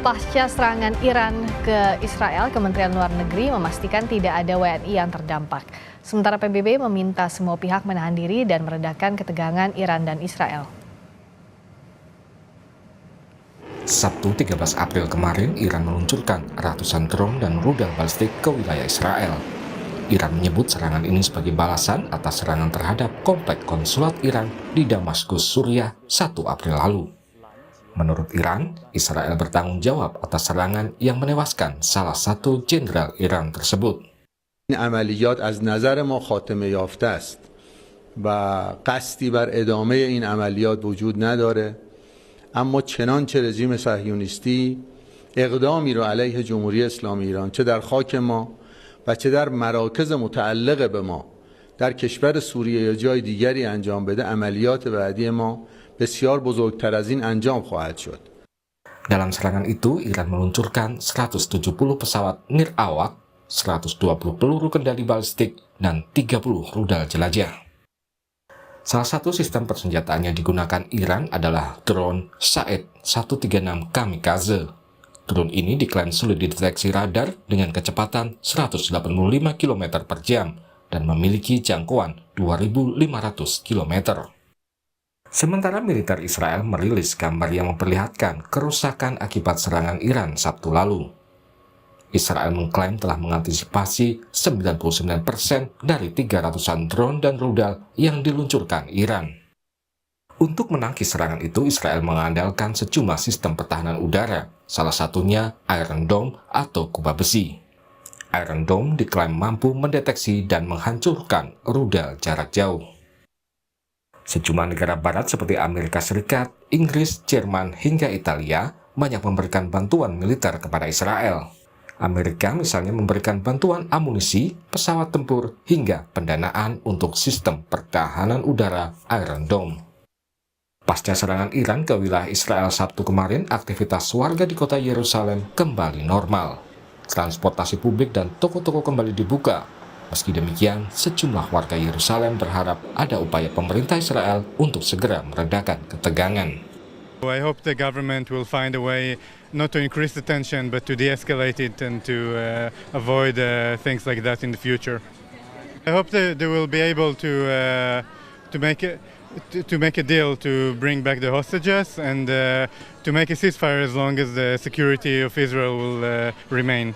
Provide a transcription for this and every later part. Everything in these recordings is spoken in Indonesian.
Pasca serangan Iran ke Israel, Kementerian Luar Negeri memastikan tidak ada WNI yang terdampak. Sementara PBB meminta semua pihak menahan diri dan meredakan ketegangan Iran dan Israel. Sabtu 13 April kemarin, Iran meluncurkan ratusan drone dan rudal balistik ke wilayah Israel. Iran menyebut serangan ini sebagai balasan atas serangan terhadap komplek konsulat Iran di Damaskus, Suriah 1 April lalu. Menurut Iran, Israel bertanggung jawab atas serangan yang menewaskan salah satu jenderal Iran tersebut. این عملیات از نظر ما خاتمه یافته است و قصدی بر ادامه این عملیات وجود نداره، اما چنانچه رژیم صهیونیستی اقدامی رو علیه جمهوری اسلامی ایران چه در خاک ما و چه در مراکز متعلق به ما در کشور سوریه یا جای دیگری انجام بده، عملیات بعدی ما بسیار بزرگتر از این انجام خواهد شد. Dalam serangan itu, Iran meluncurkan 170 pesawat nirawak, 120 peluru kendali balistik, dan 30 rudal jelajah. Salah satu sistem persenjataan yang digunakan Iran adalah drone Shahed 136 Kamikaze. Drone ini diklaim sulit dideteksi radar dengan kecepatan 185 km per jam dan memiliki jangkauan 2.500 km. Sementara militer Israel merilis gambar yang memperlihatkan kerusakan akibat serangan Iran Sabtu lalu. Israel mengklaim telah mengantisipasi 99% dari 300-an drone dan rudal yang diluncurkan Iran. Untuk menangkis serangan itu, Israel mengandalkan sejumlah sistem pertahanan udara, salah satunya Iron Dome atau kubah besi. Iron Dome diklaim mampu mendeteksi dan menghancurkan rudal jarak jauh. Sejumlah negara barat seperti Amerika Serikat, Inggris, Jerman, hingga Italia banyak memberikan bantuan militer kepada Israel. Amerika misalnya memberikan bantuan amunisi, pesawat tempur, hingga pendanaan untuk sistem pertahanan udara Iron Dome. Pasca serangan Iran ke wilayah Israel Sabtu kemarin, aktivitas warga di kota Yerusalem kembali normal. Transportasi publik dan toko-toko kembali dibuka. Meski demikian, sejumlah warga Yerusalem berharap ada upaya pemerintah Israel untuk segera meredakan ketegangan. I hope the government will find a way not to increase the tension but to de-escalate it and to avoid things like that in the future. I hope that they will be able to make a deal to bring back the hostages and to make a ceasefire as long as the security of Israel will remain.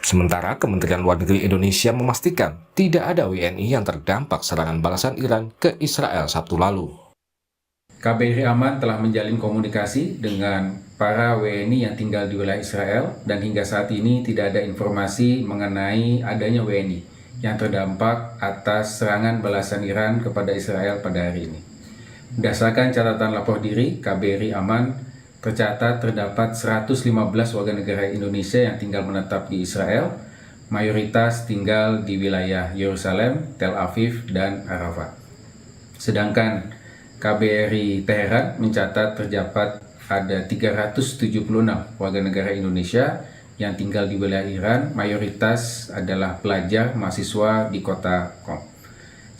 Sementara Kementerian Luar Negeri Indonesia memastikan tidak ada WNI yang terdampak serangan balasan Iran ke Israel Sabtu lalu. KBRI Aman telah menjalin komunikasi dengan para WNI yang tinggal di wilayah Israel dan hingga saat ini tidak ada informasi mengenai adanya WNI yang terdampak atas serangan balasan Iran kepada Israel pada hari ini. Berdasarkan catatan lapor diri, KBRI Aman tercatat terdapat 115 warga negara Indonesia yang tinggal menetap di Israel, mayoritas tinggal di wilayah Yerusalem, Tel Aviv, dan Arafat. Sedangkan KBRI Teheran mencatat terdapat ada 376 warga negara Indonesia yang tinggal di wilayah Iran, mayoritas adalah pelajar mahasiswa di kota Qom.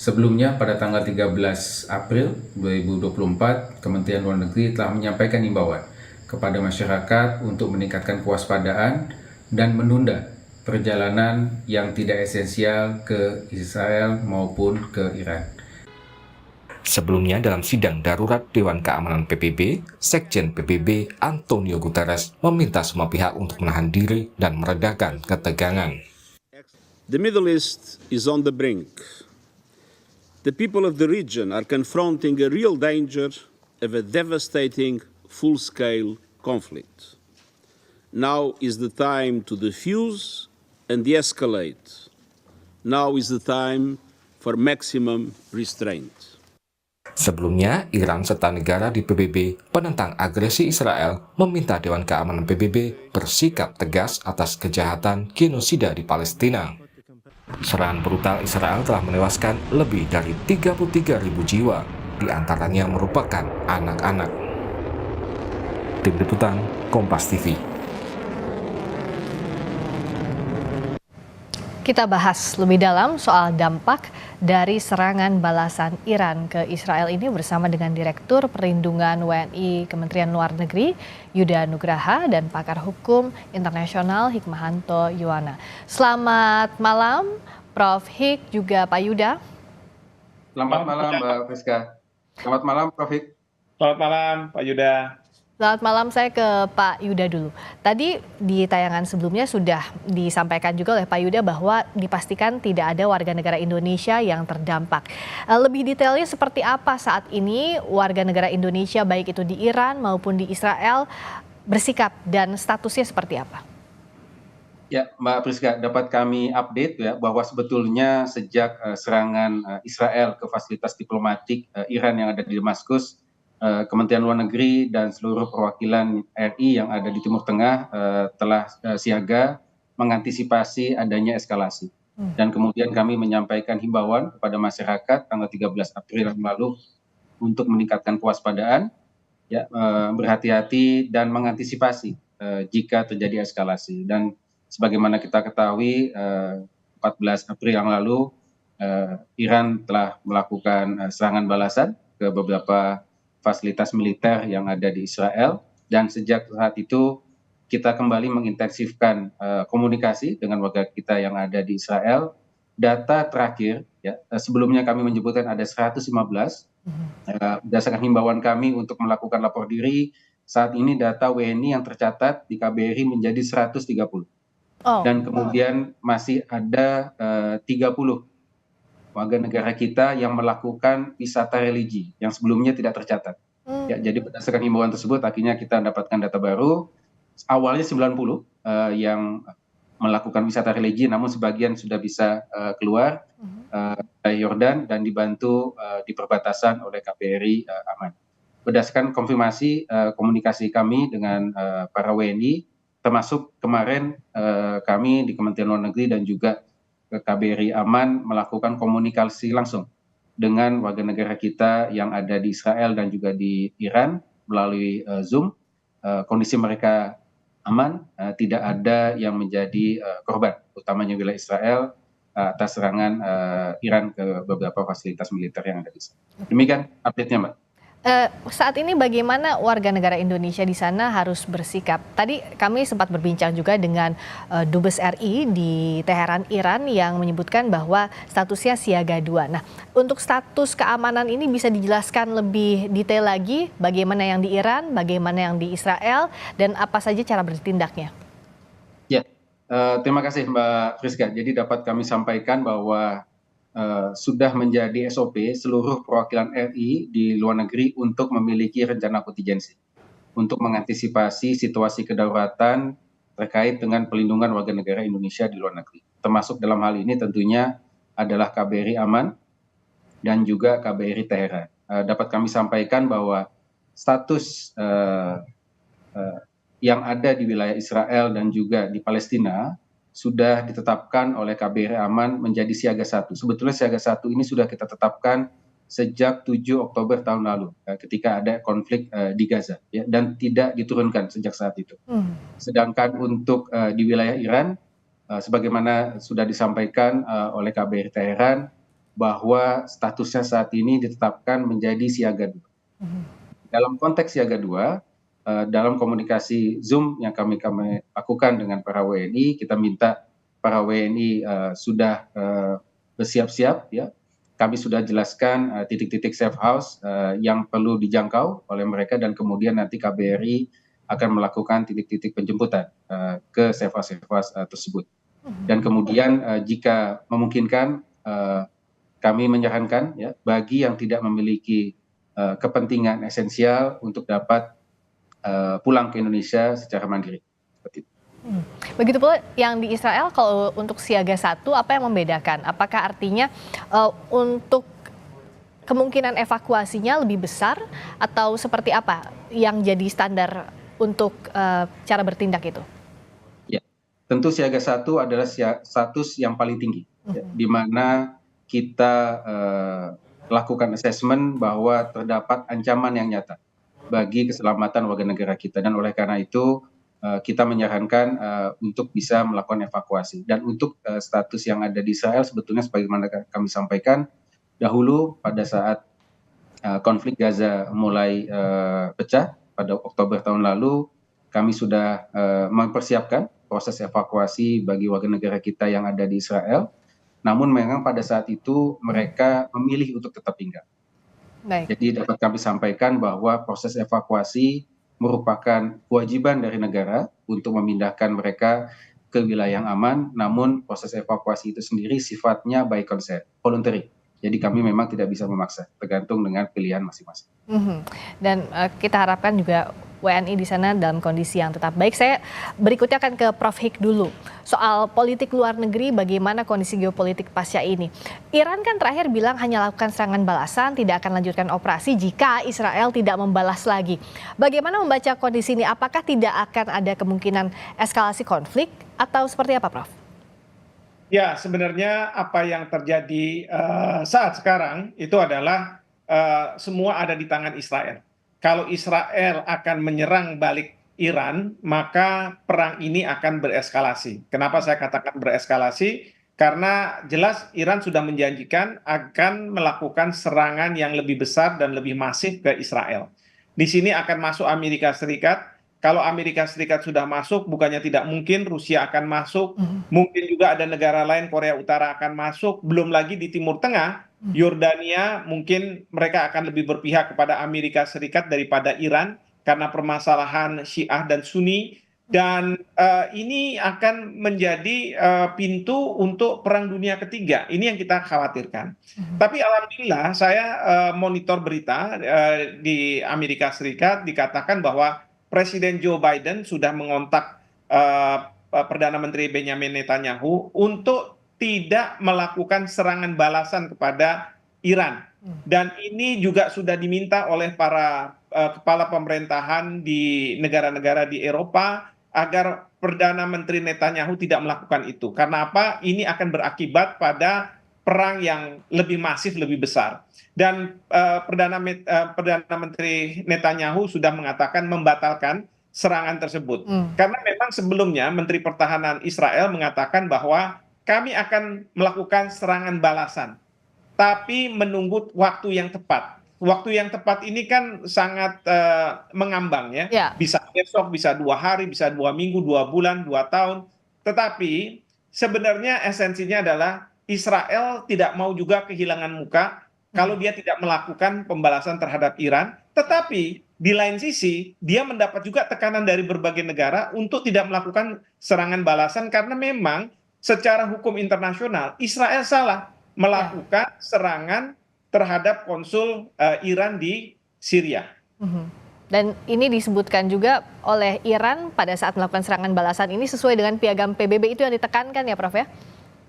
Sebelumnya, pada tanggal 13 April 2024, Kementerian Luar Negeri telah menyampaikan imbauan kepada masyarakat untuk meningkatkan kewaspadaan dan menunda perjalanan yang tidak esensial ke Israel maupun ke Iran. Sebelumnya, dalam sidang darurat Dewan Keamanan PBB, Sekjen PBB Antonio Guterres meminta semua pihak untuk menahan diri dan meredakan ketegangan. The Middle East is on the brink. The people of the region are confronting a real danger of a devastating full-scale conflict. Now is the time to defuse and de-escalate. Now is the time for maximum restraint. Sebelumnya, Iran serta negara di PBB penentang agresi Israel meminta Dewan Keamanan PBB bersikap tegas atas kejahatan genosida di Palestina. Serangan brutal Israel telah menewaskan lebih dari 33.000 jiwa, di antaranya merupakan anak-anak. Tim Liputan, Kompas TV. Kita bahas lebih dalam soal dampak dari serangan balasan Iran ke Israel ini bersama dengan Direktur Perlindungan WNI Kementerian Luar Negeri Yuda Nugraha dan pakar hukum internasional Hikmahanto Yuwana. Selamat malam Prof. Hik juga Pak Yuda. Selamat malam Mbak Friska. Selamat malam Prof. Hik. Selamat malam Pak Yuda. Selamat malam, saya ke Pak Yuda dulu. Tadi di tayangan sebelumnya sudah disampaikan juga oleh Pak Yuda bahwa dipastikan tidak ada warga negara Indonesia yang terdampak. Lebih detailnya seperti apa saat ini warga negara Indonesia baik itu di Iran maupun di Israel bersikap dan statusnya seperti apa? Ya, Mbak Priska, dapat kami update ya bahwa sebetulnya sejak serangan Israel ke fasilitas diplomatik Iran yang ada di Damaskus, Kementerian Luar Negeri dan seluruh perwakilan RI yang ada di Timur Tengah telah siaga mengantisipasi adanya eskalasi. Dan kemudian kami menyampaikan himbauan kepada masyarakat tanggal 13 April yang lalu untuk meningkatkan kewaspadaan, ya, berhati-hati dan mengantisipasi jika terjadi eskalasi. Dan sebagaimana kita ketahui 14 April yang lalu Iran telah melakukan serangan balasan ke beberapa fasilitas militer yang ada di Israel, dan sejak saat itu kita kembali mengintensifkan komunikasi dengan warga kita yang ada di Israel. Data terakhir, ya, sebelumnya kami menyebutkan ada 115, berdasarkan himbauan kami untuk melakukan lapor diri, saat ini data WNI yang tercatat di KBRI menjadi 130. Dan kemudian masih ada 30 warga negara kita yang melakukan wisata religi yang sebelumnya tidak tercatat. Ya, jadi berdasarkan himbauan tersebut akhirnya kita mendapatkan data baru. Awalnya 90 yang melakukan wisata religi, namun sebagian sudah bisa keluar dari Yordan dan dibantu di perbatasan oleh KBRI aman. Berdasarkan konfirmasi komunikasi kami dengan para WNI, termasuk kemarin kami di Kementerian Luar Negeri dan juga KBRI Aman melakukan komunikasi langsung dengan warga negara kita yang ada di Israel dan juga di Iran melalui Zoom. Kondisi mereka aman, tidak ada yang menjadi korban, utamanya wilayah Israel atas serangan Iran ke beberapa fasilitas militer yang ada di sana. Demikian update-nya, Mbak. Saat ini bagaimana warga negara Indonesia di sana harus bersikap? Tadi kami sempat berbincang juga dengan Dubes RI di Teheran, Iran yang menyebutkan bahwa statusnya siaga 2. Nah, untuk status keamanan ini bisa dijelaskan lebih detail lagi bagaimana yang di Iran, bagaimana yang di Israel, dan apa saja cara bertindaknya? Ya, terima kasih Mbak Friska. Jadi dapat kami sampaikan bahwa sudah menjadi SOP seluruh perwakilan RI di luar negeri untuk memiliki rencana kontingensi untuk mengantisipasi situasi kedaruratan terkait dengan pelindungan warga negara Indonesia di luar negeri. Termasuk dalam hal ini tentunya adalah KBRI Aman dan juga KBRI Teheran. Dapat kami sampaikan bahwa status yang ada di wilayah Israel dan juga di Palestina sudah ditetapkan oleh KBRI Aman menjadi siaga 1. Sebetulnya siaga 1 ini sudah kita tetapkan sejak 7 Oktober tahun lalu ketika ada konflik di Gaza, ya, dan tidak diturunkan sejak saat itu. Sedangkan untuk di wilayah Iran, sebagaimana sudah disampaikan oleh KBRI Teheran bahwa statusnya saat ini ditetapkan menjadi siaga 2. Dalam konteks siaga 2, dalam komunikasi Zoom yang kami lakukan dengan para WNI, kita minta para WNI sudah bersiap-siap, ya. Kami sudah jelaskan titik-titik safe house yang perlu dijangkau oleh mereka, dan kemudian nanti KBRI akan melakukan titik-titik penjemputan ke safe house tersebut. Dan kemudian jika memungkinkan, kami menyarankan, ya, bagi yang tidak memiliki kepentingan esensial untuk dapat pulang ke Indonesia secara mandiri. Seperti itu. Begitu pula yang di Israel, kalau untuk siaga 1 apa yang membedakan? Apakah artinya untuk kemungkinan evakuasinya lebih besar atau seperti apa yang jadi standar untuk cara bertindak itu? Ya, tentu siaga 1 adalah status yang paling tinggi, ya, di mana kita lakukan assessment bahwa terdapat ancaman yang nyata bagi keselamatan warga negara kita, dan oleh karena itu kita menyarankan untuk bisa melakukan evakuasi. Dan untuk status yang ada di Israel sebetulnya sebagaimana kami sampaikan dahulu pada saat konflik Gaza mulai pecah pada Oktober tahun lalu, kami sudah mempersiapkan proses evakuasi bagi warga negara kita yang ada di Israel. Namun memang pada saat itu mereka memilih untuk tetap tinggal. Baik. Jadi dapat kami sampaikan bahwa proses evakuasi merupakan kewajiban dari negara untuk memindahkan mereka ke wilayah yang aman, namun proses evakuasi itu sendiri sifatnya by consent, voluntary. Jadi kami memang tidak bisa memaksa, tergantung dengan pilihan masing-masing. Dan kita harapkan juga WNI di sana dalam kondisi yang tetap baik. Saya berikutnya akan ke Prof. Hik dulu. Soal politik luar negeri, bagaimana kondisi geopolitik pasca ini. Iran kan terakhir bilang hanya lakukan serangan balasan, tidak akan lanjutkan operasi jika Israel tidak membalas lagi. Bagaimana membaca kondisi ini? Apakah tidak akan ada kemungkinan eskalasi konflik atau seperti apa, Prof? Ya, sebenarnya apa yang terjadi saat sekarang itu adalah semua ada di tangan Israel. Kalau Israel akan menyerang balik Iran, maka perang ini akan bereskalasi. Kenapa saya katakan bereskalasi? Karena jelas Iran sudah menjanjikan akan melakukan serangan yang lebih besar dan lebih masif ke Israel. Di sini akan masuk Amerika Serikat. Kalau Amerika Serikat sudah masuk, bukannya tidak mungkin Rusia akan masuk, mungkin juga ada negara lain, Korea Utara akan masuk, belum lagi di Timur Tengah, Yordania mungkin mereka akan lebih berpihak kepada Amerika Serikat daripada Iran karena permasalahan Syiah dan Sunni, dan ini akan menjadi pintu untuk Perang Dunia Ketiga. Ini yang kita khawatirkan. Tapi alhamdulillah saya monitor berita di Amerika Serikat dikatakan bahwa Presiden Joe Biden sudah mengontak Perdana Menteri Benjamin Netanyahu untuk tidak melakukan serangan balasan kepada Iran. Dan ini juga sudah diminta oleh para kepala pemerintahan di negara-negara di Eropa agar Perdana Menteri Netanyahu tidak melakukan itu. Karena apa? Ini akan berakibat pada perang yang lebih masif, lebih besar. Dan Perdana Menteri Netanyahu sudah mengatakan membatalkan serangan tersebut. Karena memang sebelumnya Menteri Pertahanan Israel mengatakan bahwa kami akan melakukan serangan balasan, tapi menunggu waktu yang tepat. Waktu yang tepat ini kan sangat mengambang ya. Bisa besok, bisa 2 hari, bisa 2 minggu, 2 bulan, 2 tahun. Tetapi sebenarnya esensinya adalah Israel tidak mau juga kehilangan muka kalau dia tidak melakukan pembalasan terhadap Iran. Tetapi di lain sisi dia mendapat juga tekanan dari berbagai negara untuk tidak melakukan serangan balasan karena memang secara hukum internasional Israel salah melakukan serangan terhadap konsul Iran di Syria. Dan ini disebutkan juga oleh Iran pada saat melakukan serangan balasan ini sesuai dengan piagam PBB itu yang ditekankan ya Prof ya?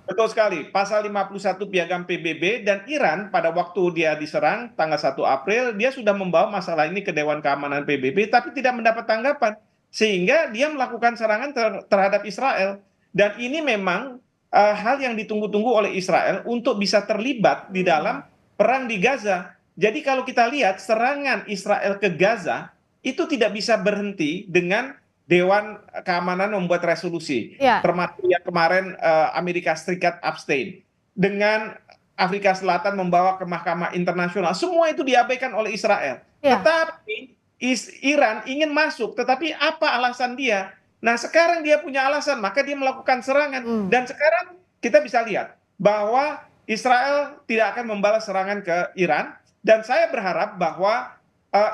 Betul sekali, pasal 51 piagam PBB, dan Iran pada waktu dia diserang tanggal 1 April, dia sudah membawa masalah ini ke Dewan Keamanan PBB tapi tidak mendapat tanggapan. Sehingga dia melakukan serangan terhadap Israel. Dan ini memang hal yang ditunggu-tunggu oleh Israel untuk bisa terlibat di dalam perang di Gaza. Jadi kalau kita lihat serangan Israel ke Gaza itu tidak bisa berhenti dengan Dewan Keamanan membuat resolusi, termasuk yang kemarin Amerika Serikat abstain, dengan Afrika Selatan membawa ke Mahkamah Internasional, semua itu diabaikan oleh Israel. Tetapi Iran ingin masuk, tetapi apa alasan dia? Nah sekarang dia punya alasan, maka dia melakukan serangan. Dan sekarang kita bisa lihat bahwa Israel tidak akan membalas serangan ke Iran, dan saya berharap bahwa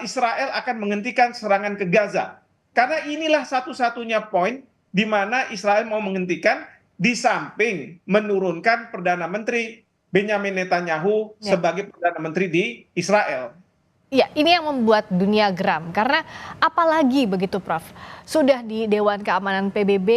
Israel akan menghentikan serangan ke Gaza. Karena inilah satu-satunya poin di mana Israel mau menghentikan, di samping menurunkan Perdana Menteri Benjamin Netanyahu sebagai Perdana Menteri di Israel. Iya, ini yang membuat dunia geram. Karena apalagi begitu Prof, sudah di Dewan Keamanan PBB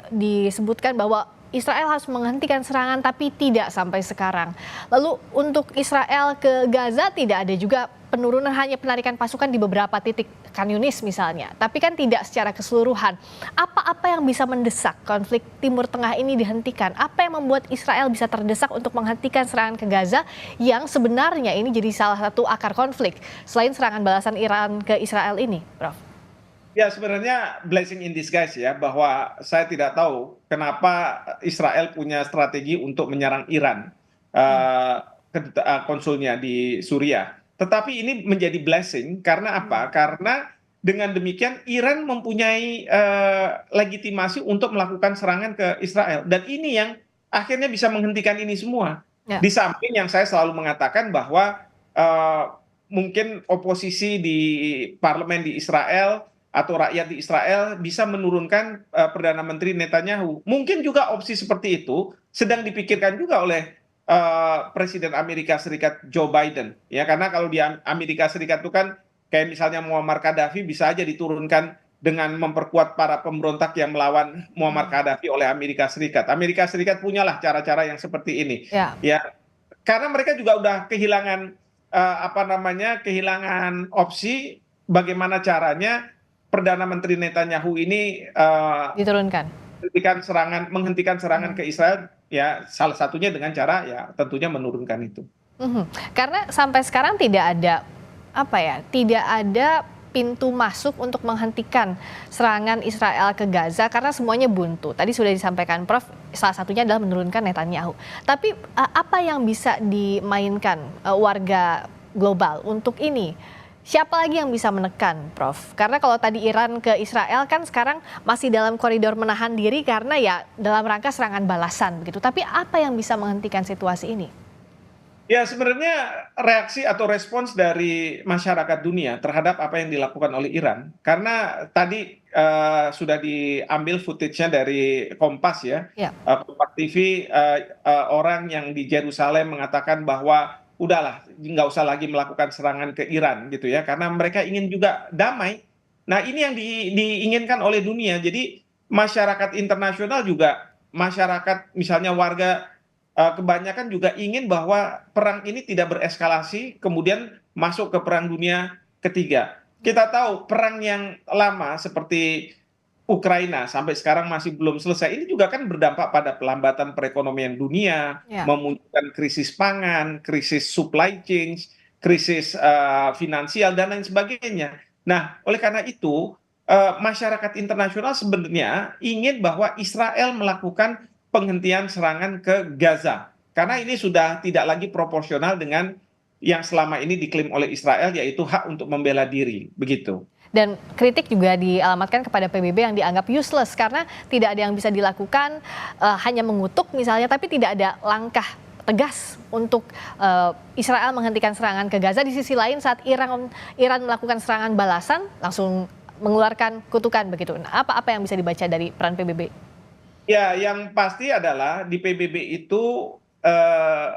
disebutkan bahwa Israel harus menghentikan serangan tapi tidak sampai sekarang. Lalu untuk Israel ke Gaza tidak ada juga penurunan, hanya penarikan pasukan di beberapa titik, Khan Yunis misalnya. Tapi kan tidak secara keseluruhan. Apa-apa yang bisa mendesak konflik Timur Tengah ini dihentikan? Apa yang membuat Israel bisa terdesak untuk menghentikan serangan ke Gaza yang sebenarnya ini jadi salah satu akar konflik selain serangan balasan Iran ke Israel ini, Prof? Ya, sebenarnya blessing in disguise ya, bahwa saya tidak tahu kenapa Israel punya strategi untuk menyerang Iran, eh, konsulnya di Suriah. Tetapi ini menjadi blessing karena apa? Karena dengan demikian Iran mempunyai legitimasi untuk melakukan serangan ke Israel. Dan ini yang akhirnya bisa menghentikan ini semua. Ya. Di samping yang saya selalu mengatakan bahwa eh, mungkin oposisi di parlemen di Israel atau rakyat di Israel bisa menurunkan Perdana Menteri Netanyahu. Mungkin juga opsi seperti itu sedang dipikirkan juga oleh Presiden Amerika Serikat Joe Biden. Ya, karena kalau di Amerika Serikat itu kan kayak misalnya Muammar Gaddafi bisa aja diturunkan dengan memperkuat para pemberontak yang melawan Muammar Gaddafi oleh Amerika Serikat. Amerika Serikat punyalah cara-cara yang seperti ini. Ya. Ya, karena mereka juga udah kehilangan kehilangan opsi bagaimana caranya Perdana Menteri Netanyahu ini Diturunkan. menghentikan serangan ke Israel, ya salah satunya dengan cara ya tentunya menurunkan itu. Karena sampai sekarang tidak ada tidak ada pintu masuk untuk menghentikan serangan Israel ke Gaza karena semuanya buntu. Tadi sudah disampaikan Prof, salah satunya adalah menurunkan Netanyahu. Tapi apa yang bisa dimainkan warga global untuk ini? Siapa lagi yang bisa menekan, Prof? Karena kalau tadi Iran ke Israel kan sekarang masih dalam koridor menahan diri karena ya dalam rangka serangan balasan begitu. Tapi apa yang bisa menghentikan situasi ini? Ya, sebenarnya reaksi atau respons dari masyarakat dunia terhadap apa yang dilakukan oleh Iran. Karena tadi sudah diambil footage-nya dari Kompas ya. Kompas TV, orang yang di Yerusalem mengatakan bahwa udahlah, nggak usah lagi melakukan serangan ke Iran gitu ya, karena mereka ingin juga damai. Nah, ini yang diinginkan oleh dunia. Jadi masyarakat internasional juga, masyarakat misalnya warga kebanyakan juga ingin bahwa perang ini tidak bereskalasi, kemudian masuk ke perang dunia ketiga. Kita tahu perang yang lama seperti Ukraina sampai sekarang masih belum selesai. Ini juga kan berdampak pada pelambatan perekonomian dunia, memunculkan krisis pangan, krisis supply chain, krisis finansial dan lain sebagainya. Nah, oleh karena itu masyarakat internasional sebenarnya ingin bahwa Israel melakukan penghentian serangan ke Gaza. Karena ini sudah tidak lagi proporsional dengan yang selama ini diklaim oleh Israel, yaitu hak untuk membela diri. Begitu. Dan kritik juga dialamatkan kepada PBB yang dianggap useless karena tidak ada yang bisa dilakukan, hanya mengutuk misalnya, tapi tidak ada langkah tegas untuk Israel menghentikan serangan ke Gaza. Di sisi lain saat Iran melakukan serangan balasan langsung mengeluarkan kutukan begitu. Nah, apa yang bisa dibaca dari peran PBB? Ya, yang pasti adalah di PBB itu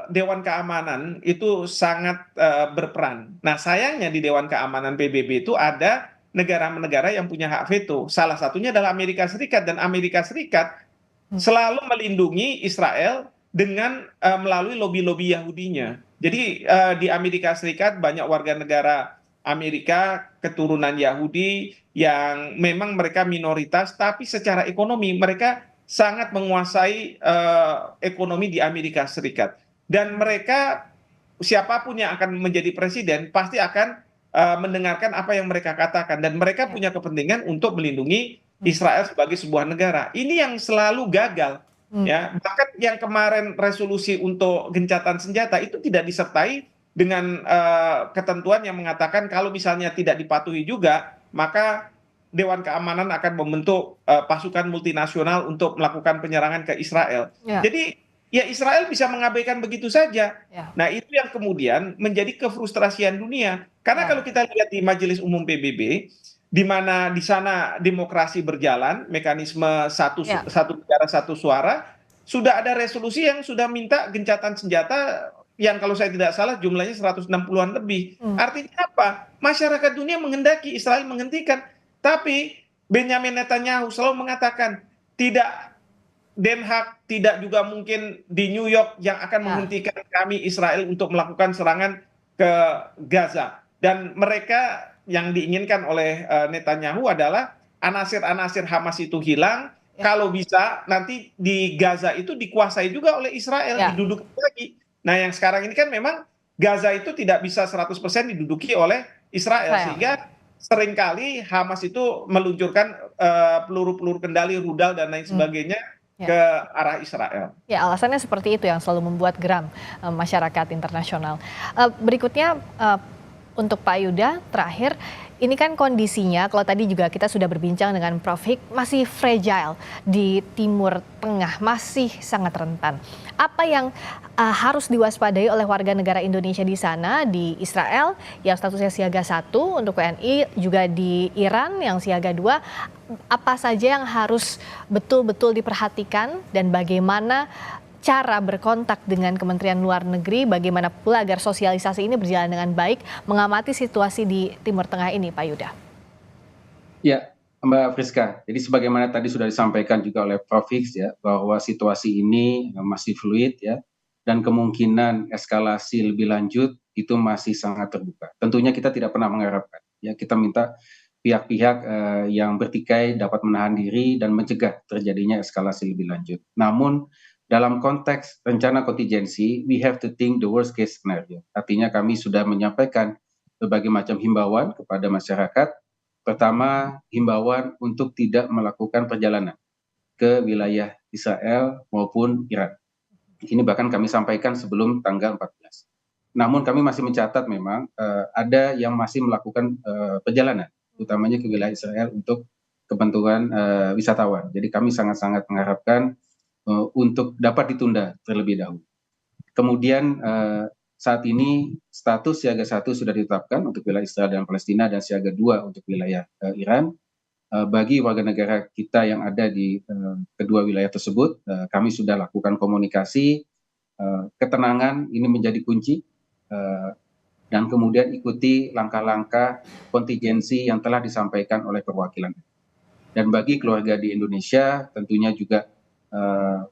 Dewan Keamanan itu sangat berperan. Nah, sayangnya di Dewan Keamanan PBB itu ada negara-negara yang punya hak veto. Salah satunya adalah Amerika Serikat, dan Amerika Serikat selalu melindungi Israel dengan melalui lobi-lobi Yahudinya. Jadi di Amerika Serikat banyak warga negara Amerika keturunan Yahudi yang memang mereka minoritas, tapi secara ekonomi mereka sangat menguasai ekonomi di Amerika Serikat. Dan mereka, siapapun yang akan menjadi presiden, pasti akan mendengarkan apa yang mereka katakan. Dan mereka punya kepentingan untuk melindungi Israel sebagai sebuah negara. Ini yang selalu gagal. Ya, bahkan yang kemarin resolusi untuk gencatan senjata itu tidak disertai dengan ketentuan yang mengatakan kalau misalnya tidak dipatuhi juga, maka Dewan Keamanan akan membentuk pasukan multinasional untuk melakukan penyerangan ke Israel. Jadi ya Israel bisa mengabaikan begitu saja. Nah, itu yang kemudian menjadi kefrustrasian dunia. Karena kalau kita lihat di Majelis Umum PBB, di mana di sana demokrasi berjalan, mekanisme satu negara satu suara, sudah ada resolusi yang sudah minta gencatan senjata yang kalau saya tidak salah jumlahnya 160-an lebih. Artinya apa? Masyarakat dunia menghendaki Israel menghentikan. Tapi Benjamin Netanyahu selalu mengatakan tidak Den Haag, tidak juga mungkin di New York yang akan menghentikan kami Israel untuk melakukan serangan ke Gaza. Dan mereka yang diinginkan oleh Netanyahu adalah anasir-anasir Hamas itu hilang. Kalau bisa nanti di Gaza itu dikuasai juga oleh Israel, diduduki lagi. Nah, yang sekarang ini kan memang Gaza itu tidak bisa 100% diduduki oleh Israel. Sehingga seringkali Hamas itu meluncurkan peluru-peluru kendali, rudal dan lain sebagainya Ya. ke arah Israel. Ya, alasannya seperti itu yang selalu membuat geram masyarakat internasional. Berikutnya untuk Pak Yuda, terakhir, ini kan kondisinya, kalau tadi juga kita sudah berbincang dengan Prof. Hik, masih fragile di Timur Tengah, masih sangat rentan. Apa yang harus diwaspadai oleh warga negara Indonesia di sana, di Israel yang statusnya siaga 1 untuk WNI, juga di Iran yang siaga 2, apa saja yang harus betul-betul diperhatikan dan bagaimana cara berkontak dengan Kementerian Luar Negeri, bagaimana pula agar sosialisasi ini berjalan dengan baik, mengamati situasi di Timur Tengah ini, Pak Yuda? Ya, Mbak Friska, jadi sebagaimana tadi sudah disampaikan juga oleh Prof. Hik ya, bahwa situasi ini masih fluid ya, dan kemungkinan eskalasi lebih lanjut itu masih sangat terbuka. Tentunya kita tidak pernah mengharapkan, ya kita minta pihak-pihak yang bertikai dapat menahan diri dan mencegah terjadinya eskalasi lebih lanjut. Namun dalam konteks rencana kontingensi, we have to think the worst case scenario. Artinya kami sudah menyampaikan berbagai macam himbauan kepada masyarakat. Pertama, himbauan untuk tidak melakukan perjalanan ke wilayah Israel maupun Iran. Ini bahkan kami sampaikan sebelum tanggal 14. Namun kami masih mencatat memang ada yang masih melakukan perjalanan, utamanya ke wilayah Israel untuk kepentingan wisatawan. Jadi kami sangat-sangat mengharapkan untuk dapat ditunda terlebih dahulu. Kemudian saat ini status siaga 1 sudah ditetapkan untuk wilayah Israel dan Palestina dan siaga 2 untuk wilayah Iran. Bagi warga negara kita yang ada di kedua wilayah tersebut, kami sudah lakukan komunikasi, ketenangan ini menjadi kunci, dan kemudian ikuti langkah-langkah kontingensi yang telah disampaikan oleh perwakilan. Dan bagi keluarga di Indonesia tentunya juga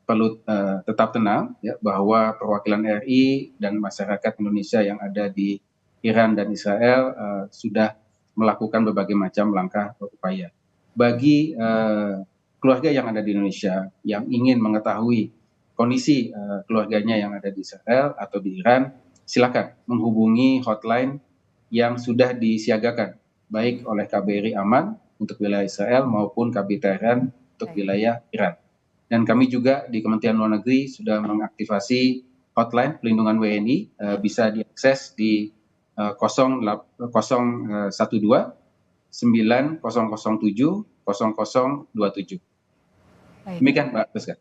perlu tetap tenang ya, bahwa perwakilan RI dan masyarakat Indonesia yang ada di Iran dan Israel sudah melakukan berbagai macam langkah upaya. Bagi keluarga yang ada di Indonesia yang ingin mengetahui kondisi keluarganya yang ada di Israel atau di Iran, silakan menghubungi hotline yang sudah disiagakan baik oleh KBRI Aman untuk wilayah Israel maupun KBRI Tehran untuk wilayah Iran. Dan kami juga di Kementerian Luar Negeri sudah mengaktifasi hotline pelindungan WNI, bisa diakses di 012 9007 0027. Demikian Mbak Friska.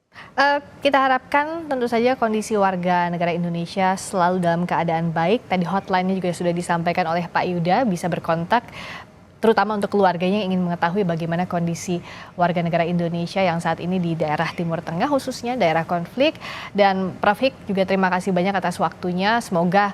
Kita harapkan tentu saja kondisi warga negara Indonesia selalu dalam keadaan baik. Tadi hotline-nya juga sudah disampaikan oleh Pak Yuda, bisa berkontak terutama untuk keluarganya yang ingin mengetahui bagaimana kondisi warga negara Indonesia yang saat ini di daerah Timur Tengah, khususnya daerah konflik. Dan Prof. Hik juga terima kasih banyak atas waktunya. Semoga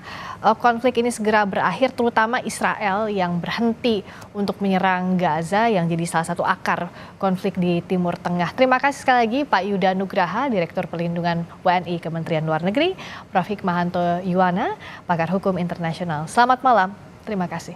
konflik ini segera berakhir, terutama Israel yang berhenti untuk menyerang Gaza yang jadi salah satu akar konflik di Timur Tengah. Terima kasih sekali lagi Pak Yuda Nugraha, Direktur Perlindungan WNI Kementerian Luar Negeri, Prof. Hikmahanto Yuwana, pakar hukum internasional. Selamat malam, terima kasih.